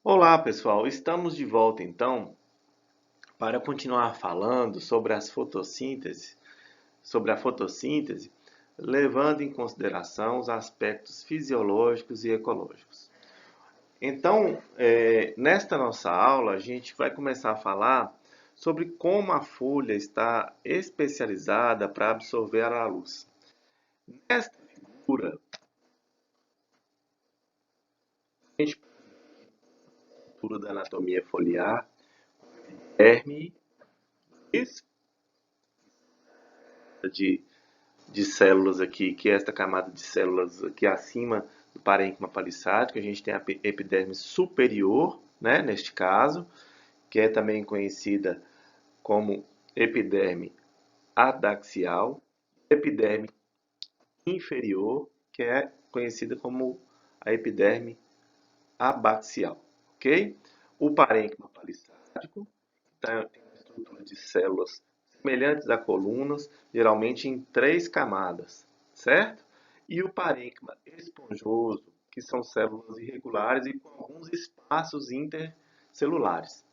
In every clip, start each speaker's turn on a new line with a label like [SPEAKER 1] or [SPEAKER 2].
[SPEAKER 1] Olá, pessoal. Estamos de volta então para continuar falando sobre a fotossíntese, levando em consideração os aspectos fisiológicos e ecológicos. Então, nesta nossa aula, a gente vai começar a falar sobre como a folha está especializada para absorver a luz. Nesta figura, a gente fala da anatomia foliar, derme, isso de de células aqui, que é esta camada de células aqui acima do parênquima palissático, a gente tem a epiderme superior, né, neste caso, que é também conhecida como epiderme adaxial, epiderme inferior, que é conhecida como a epiderme abaxial, ok? O parênquima palissático tem uma estrutura de células semelhantes a colunas, geralmente em três camadas, certo? E o parênquima esponjoso, que são células irregulares e com alguns espaços intercelulares.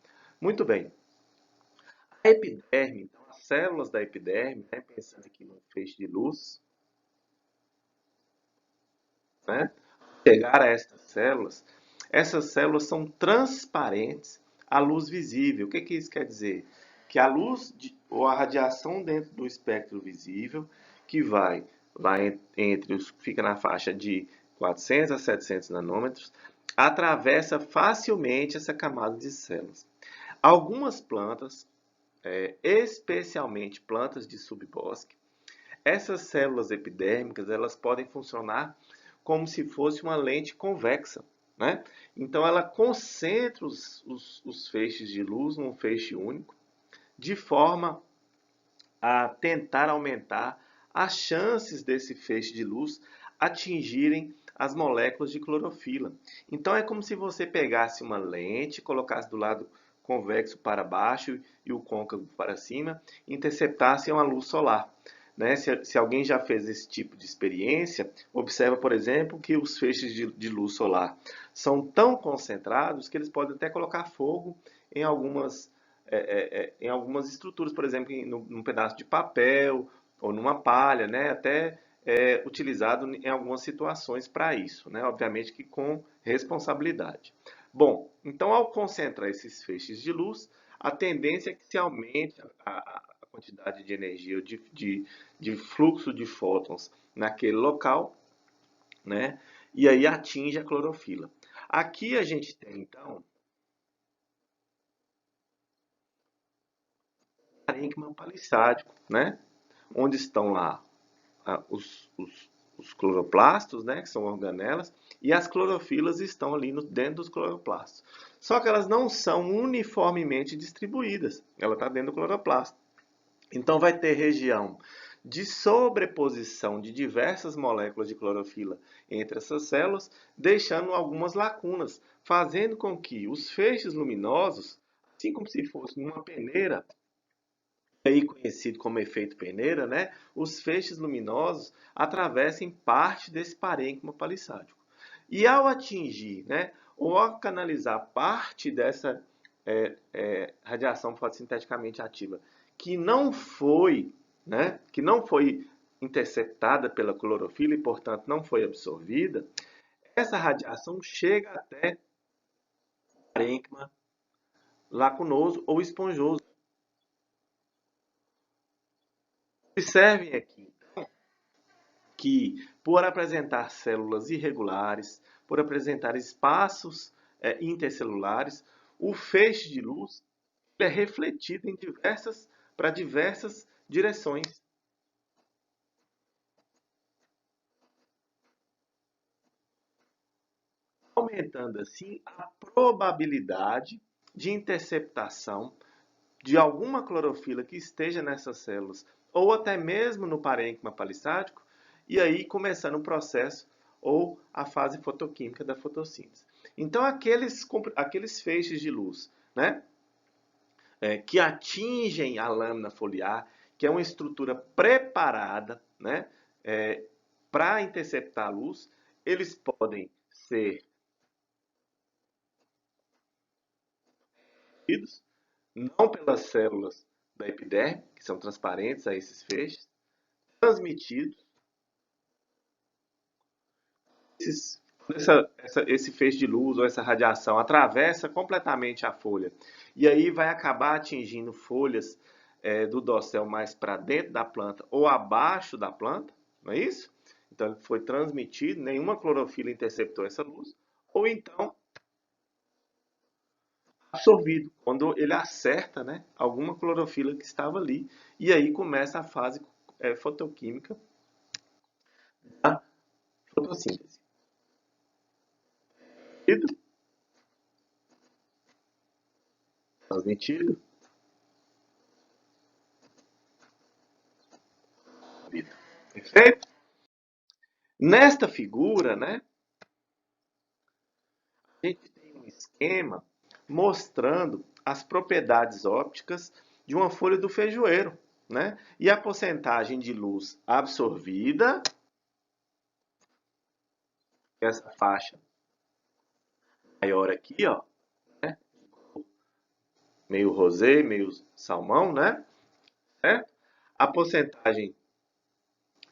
[SPEAKER 1] Muito bem. A epiderme, então, as células da epiderme, né, pensando aqui no feixe de luz, né, chegar a essas células são transparentes à luz visível. O que que isso quer dizer? Que a ou a radiação dentro do espectro visível, que vai entre fica na faixa de 400 a 700 nanômetros, atravessa facilmente essa camada de células. Algumas plantas, especialmente plantas de subbosque, essas células epidérmicas, elas podem funcionar como se fosse uma lente convexa, né? Então ela concentra os feixes de luz num feixe único, de forma a tentar aumentar as chances desse feixe de luz atingirem as moléculas de clorofila. Então é como se você pegasse uma lente, colocasse do lado convexo para baixo e o côncavo para cima, e interceptasse uma luz solar. Né? Se alguém já fez esse tipo de experiência, observa, por exemplo, que os feixes de luz solar são tão concentrados que eles podem até colocar fogo em algumas estruturas, por exemplo, num pedaço de papel ou numa palha, né? Até utilizado em algumas situações para isso, né? Obviamente que com responsabilidade. Bom, então ao concentrar esses feixes de luz, a tendência é que se aumente a quantidade de energia, de fluxo de fótons naquele local, né? E aí atinge a clorofila. Aqui a gente tem, então, parênquima palissádico, né? Onde estão lá ah, os cloroplastos, né, que são organelas, e as clorofilas estão ali dentro dos cloroplastos. Só que elas não são uniformemente distribuídas. Ela está dentro do cloroplasto. Então vai ter região de sobreposição de diversas moléculas de clorofila entre essas células, deixando algumas lacunas, fazendo com que os feixes luminosos, assim como se fosse uma peneira, aí conhecido como efeito peneira, né, os feixes luminosos atravessem parte desse parênquima palissádico. E ao atingir, né, ou ao canalizar parte dessa radiação fotossinteticamente ativa que não foi interceptada pela clorofila e, portanto, não foi absorvida, essa radiação chega até o parênquima lacunoso ou esponjoso. Observem aqui que, por apresentar células irregulares, por apresentar espaços intercelulares, o feixe de luz é refletido para diversas direções, aumentando assim a probabilidade de interceptação de alguma clorofila que esteja nessas células, ou até mesmo no parênquima palissádico, e aí começando o processo ou a fase fotoquímica da fotossíntese. Então, aqueles feixes de luz, né, que atingem a lâmina foliar, que é uma estrutura preparada, né, para interceptar a luz, eles podem ser absorvidos, não pelas células da epiderme, que são transparentes a esses feixes, transmitidos. Esse feixe de luz ou essa radiação atravessa completamente a folha e aí vai acabar atingindo folhas do dossel mais para dentro da planta ou abaixo da planta, não é isso? Então ele foi transmitido, nenhuma clorofila interceptou essa luz, ou então absorvido, quando ele acerta, né, alguma clorofila que estava ali, e aí começa a fase fotoquímica da fotossíntese. Transmitido. Perfeito? Nesta figura, né, a gente tem um esquema mostrando as propriedades ópticas de uma folha do feijoeiro, né? E a porcentagem de luz absorvida, essa faixa maior aqui, ó, né? Meio rosé, meio salmão, né? A porcentagem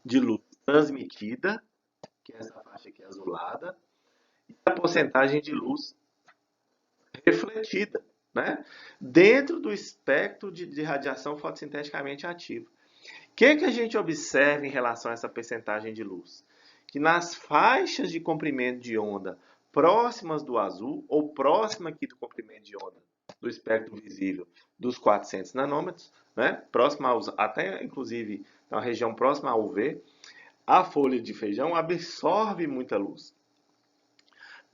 [SPEAKER 1] de luz transmitida, que é essa faixa aqui azulada, e a porcentagem de luz refletida, né? Dentro do espectro de radiação fotossinteticamente ativa. O que a gente observa em relação a essa percentagem de luz? Que nas faixas de comprimento de onda próximas do azul, ou próxima aqui do comprimento de onda do espectro visível dos 400 nanômetros, né? Próxima até inclusive na região próxima ao UV, a folha de feijão absorve muita luz.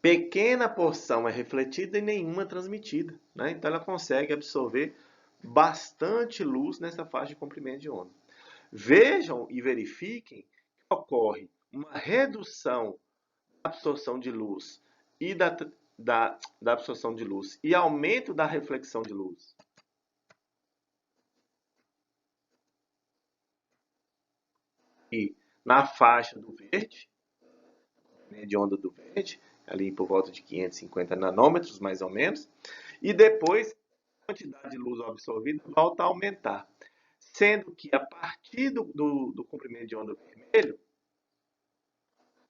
[SPEAKER 1] Pequena porção é refletida e nenhuma transmitida, né? Então ela consegue absorver bastante luz nessa faixa de comprimento de onda. Vejam e verifiquem que ocorre uma redução da absorção de luz e da absorção de luz e aumento da reflexão de luz. E na faixa do verde, de onda do verde, ali por volta de 550 nanômetros, mais ou menos, e depois a quantidade de luz absorvida volta a aumentar. Sendo que a partir do comprimento de onda vermelho,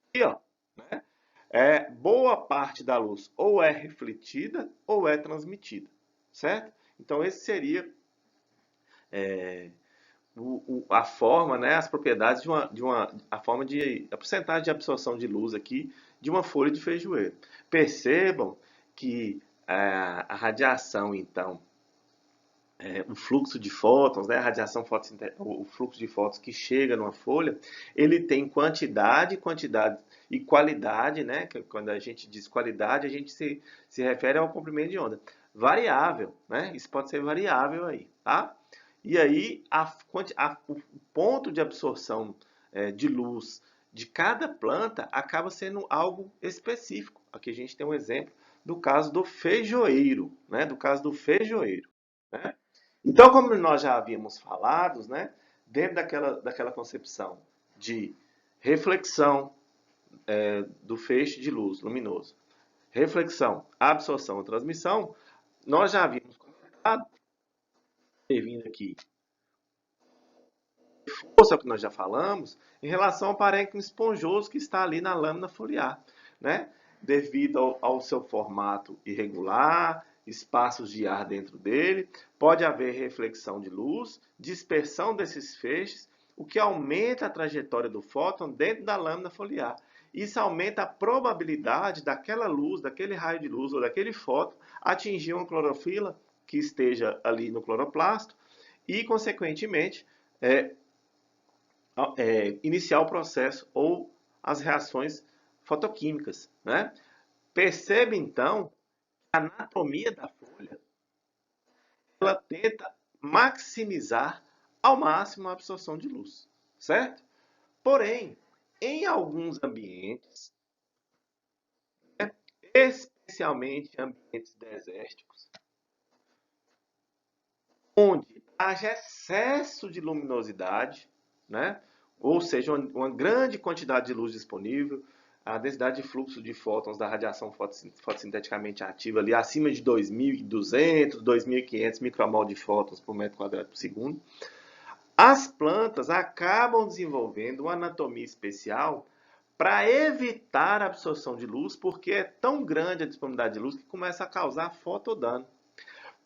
[SPEAKER 1] aqui, ó, né, boa parte da luz ou é refletida ou é transmitida, certo? Então esse seria a forma, né, as propriedades a porcentagem de absorção de luz aqui de uma folha de feijoeiro. Percebam que a radiação, então, o fluxo de fótons, né, a radiação o fluxo de fótons que chega numa folha, ele tem quantidade e qualidade, né? Que quando a gente diz qualidade, a gente se refere ao comprimento de onda. Variável, né? Isso pode ser variável aí, tá? E aí, o ponto de absorção de luz de cada planta acaba sendo algo específico. Aqui a gente tem um exemplo do caso do feijoeiro, né? Do caso do feijoeiro, né? Então, como nós já havíamos falado, né? Dentro daquela concepção de reflexão do feixe de luz luminoso, reflexão, absorção e transmissão, nós já havíamos comentado, vindo aqui, força que nós já falamos, em relação ao parênquima esponjoso que está ali na lâmina foliar, né? Devido ao seu formato irregular, espaços de ar dentro dele, pode haver reflexão de luz, dispersão desses feixes, o que aumenta a trajetória do fóton dentro da lâmina foliar. Isso aumenta a probabilidade daquela luz, daquele raio de luz ou daquele fóton atingir uma clorofila que esteja ali no cloroplasto e, consequentemente, iniciar o processo ou as reações fotoquímicas, né? Percebe então que a anatomia da folha ela tenta maximizar ao máximo a absorção de luz, certo? Porém, em alguns ambientes, né, especialmente ambientes desérticos, onde haja excesso de luminosidade, né? Ou seja, uma grande quantidade de luz disponível, a densidade de fluxo de fótons da radiação fotossinteticamente ativa ali acima de 2.200, 2.500 micromol de fótons por metro quadrado por segundo, as plantas acabam desenvolvendo uma anatomia especial para evitar a absorção de luz, porque é tão grande a disponibilidade de luz que começa a causar fotodano.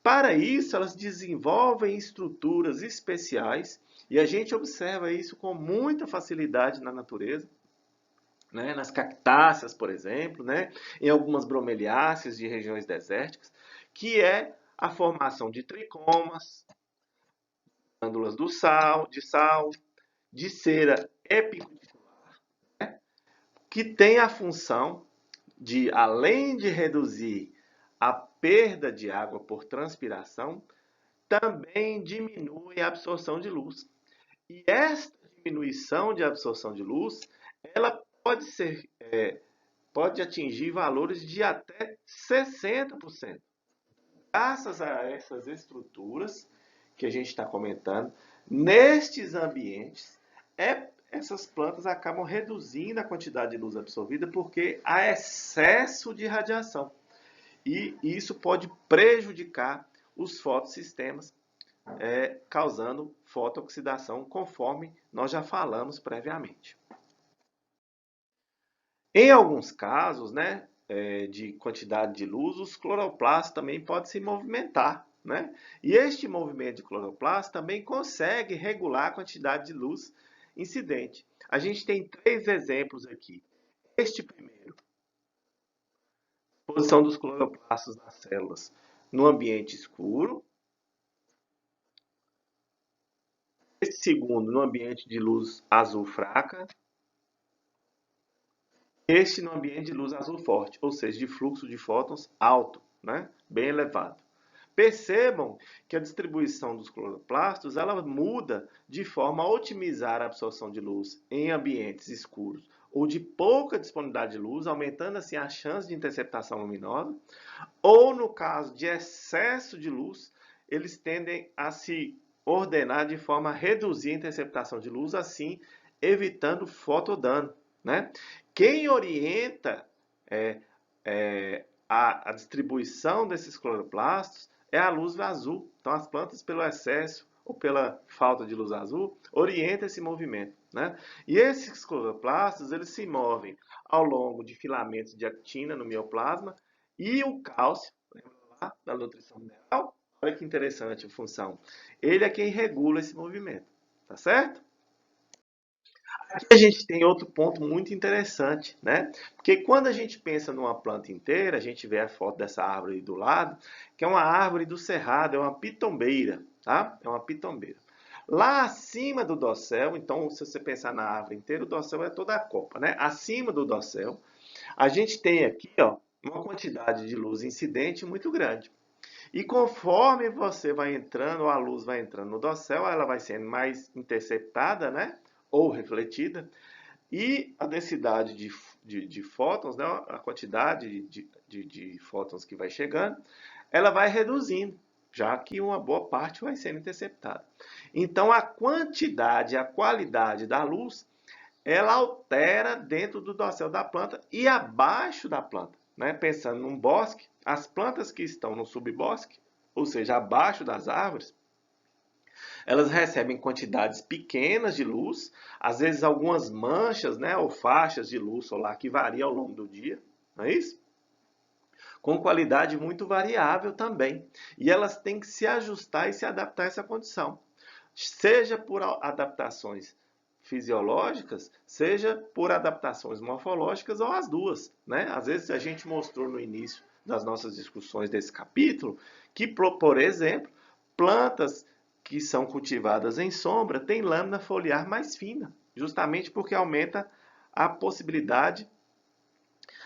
[SPEAKER 1] Para isso, elas desenvolvem estruturas especiais, e a gente observa isso com muita facilidade na natureza, né? Nas cactáceas, por exemplo, né? Em algumas bromeliáceas de regiões desérticas, que é a formação de tricomas, glândulas de sal, de cera epicuticular, né? Que tem a função de, além de reduzir a perda de água por transpiração, também diminui a absorção de luz. E esta diminuição de absorção de luz, ela pode atingir valores de até 60%. Graças a essas estruturas que a gente está comentando, nestes ambientes, essas plantas acabam reduzindo a quantidade de luz absorvida porque há excesso de radiação. E isso pode prejudicar os fotossistemas, causando fotooxidação, conforme nós já falamos previamente. Em alguns casos, né, de quantidade de luz, os cloroplastos também podem se movimentar, né? E este movimento de cloroplastos também consegue regular a quantidade de luz incidente. A gente tem 3 exemplos aqui. Este primeiro, posição dos cloroplastos nas células no ambiente escuro. Este segundo, no ambiente de luz azul fraca. Este no ambiente de luz azul forte, ou seja, de fluxo de fótons alto, né? Bem elevado. Percebam que a distribuição dos cloroplastos ela muda de forma a otimizar a absorção de luz em ambientes escuros ou de pouca disponibilidade de luz, aumentando assim a chance de interceptação luminosa, ou no caso de excesso de luz, eles tendem a se ordenar de forma a reduzir a interceptação de luz, assim evitando fotodano, né? Quem orienta a distribuição desses cloroplastos é a luz azul. Então, as plantas, pelo excesso ou pela falta de luz azul, orientam esse movimento, né? E esses cloroplastos, eles se movem ao longo de filamentos de actina no mioplasma e o cálcio, lembra lá da nutrição mineral? Olha que interessante a função. Ele é quem regula esse movimento, tá certo? Aqui a gente tem outro ponto muito interessante, né? Porque quando a gente pensa numa planta inteira, a gente vê a foto dessa árvore aí do lado, que é uma árvore do cerrado, é uma pitombeira, tá? É uma pitombeira. Lá acima do dossel, então se você pensar na árvore inteira, o dossel é toda a copa, né? Acima do dossel, a gente tem aqui, ó, uma quantidade de luz incidente muito grande. E conforme você vai entrando, a luz vai entrando no dossel, ela vai sendo mais interceptada, né? Ou refletida, e a densidade de fótons, né? A quantidade de fótons que vai chegando, ela vai reduzindo, já que uma boa parte vai sendo interceptada. Então, a quantidade, a qualidade da luz, ela altera dentro do dossel da planta e abaixo da planta. Né? Pensando num bosque, as plantas que estão no subbosque, ou seja, abaixo das árvores, elas recebem quantidades pequenas de luz, às vezes algumas manchas, né, ou faixas de luz solar que variam ao longo do dia, não é isso? Com qualidade muito variável também. E elas têm que se ajustar e se adaptar a essa condição. Seja por adaptações fisiológicas, seja por adaptações morfológicas ou as duas, né? Às vezes a gente mostrou no início das nossas discussões desse capítulo que, por exemplo, plantas que são cultivadas em sombra têm lâmina foliar mais fina, justamente porque aumenta a possibilidade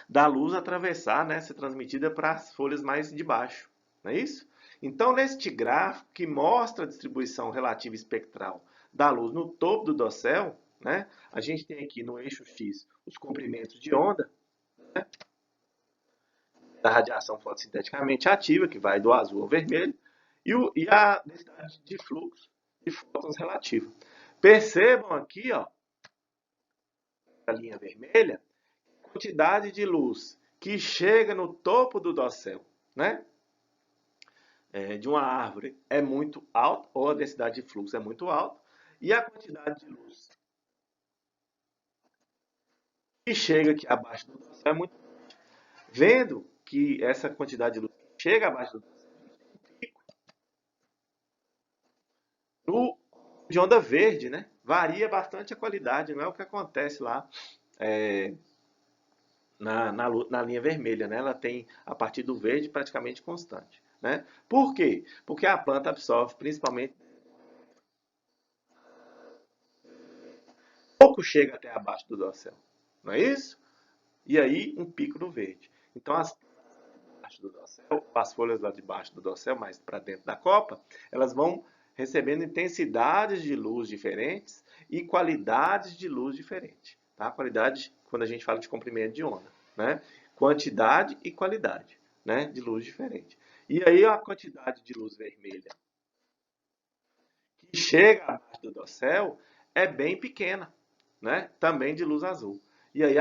[SPEAKER 1] da luz atravessar, né, ser transmitida para as folhas mais de baixo, não é isso? Então, neste gráfico que mostra a distribuição relativa espectral da luz no topo do dossel, né, a gente tem aqui no eixo X os comprimentos de onda, né, da radiação fotossinteticamente ativa, que vai do azul ao vermelho, e a densidade de fluxo de fótons relativa. Percebam aqui, ó, a linha vermelha, quantidade de luz que chega no topo do dossel, né, de uma árvore é muito alta, ou a densidade de fluxo é muito alta, e a quantidade de luz que chega aqui abaixo do dossel é muito. Vendo que essa quantidade de luz que chega abaixo do dossel no de onda verde, né, varia bastante a qualidade, não é o que acontece lá é, na linha vermelha, né? Ela tem a partir do verde praticamente constante, né? Por quê? Porque a planta absorve principalmente pouco chega até abaixo do dossel, não é isso? E aí um pico no verde. Então do dossel, as folhas lá de baixo do dossel, mais para dentro da copa, elas vão recebendo intensidades de luz diferentes e qualidades de luz diferentes. Tá? Qualidade, quando a gente fala de comprimento de onda, né? Quantidade e qualidade, né? De luz diferente. E aí a quantidade de luz vermelha que chega abaixo do dossel é bem pequena, né? Também de luz azul. E aí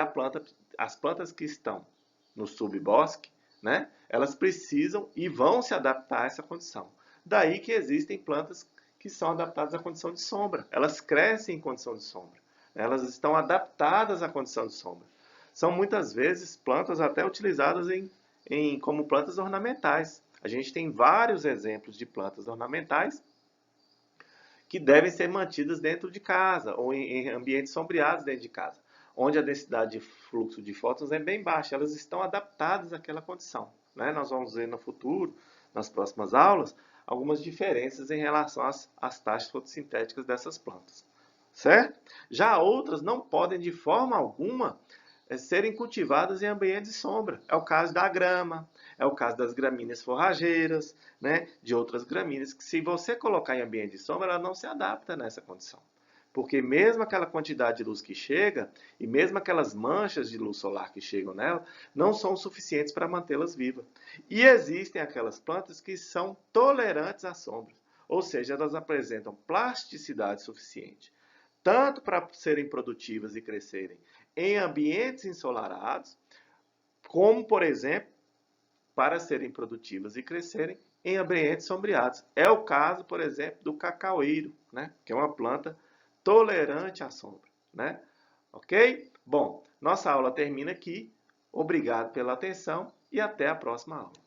[SPEAKER 1] as plantas que estão no subbosque, né? Elas precisam e vão se adaptar a essa condição. Daí que existem plantas que são adaptadas à condição de sombra. Elas crescem em condição de sombra. Elas estão adaptadas à condição de sombra. São muitas vezes plantas até utilizadas como plantas ornamentais. A gente tem vários exemplos de plantas ornamentais que devem ser mantidas dentro de casa ou em ambientes sombreados dentro de casa, onde a densidade de fluxo de fótons é bem baixa. Elas estão adaptadas àquela condição, né? Nós vamos ver no futuro, nas próximas aulas, algumas diferenças em relação às taxas fotossintéticas dessas plantas, certo? Já outras não podem de forma alguma serem cultivadas em ambientes de sombra. É o caso da grama, é o caso das gramíneas forrageiras, né, de outras gramíneas, que se você colocar em ambiente de sombra, ela não se adapta nessa condição. Porque mesmo aquela quantidade de luz que chega, e mesmo aquelas manchas de luz solar que chegam nela, não são suficientes para mantê-las vivas. E existem aquelas plantas que são tolerantes à sombra, ou seja, elas apresentam plasticidade suficiente, tanto para serem produtivas e crescerem em ambientes ensolarados, como, por exemplo, para serem produtivas e crescerem em ambientes sombreados. É o caso, por exemplo, do cacaueiro, né? Que é uma planta tolerante à sombra, né? Ok? Bom, nossa aula termina aqui. Obrigado pela atenção e até a próxima aula.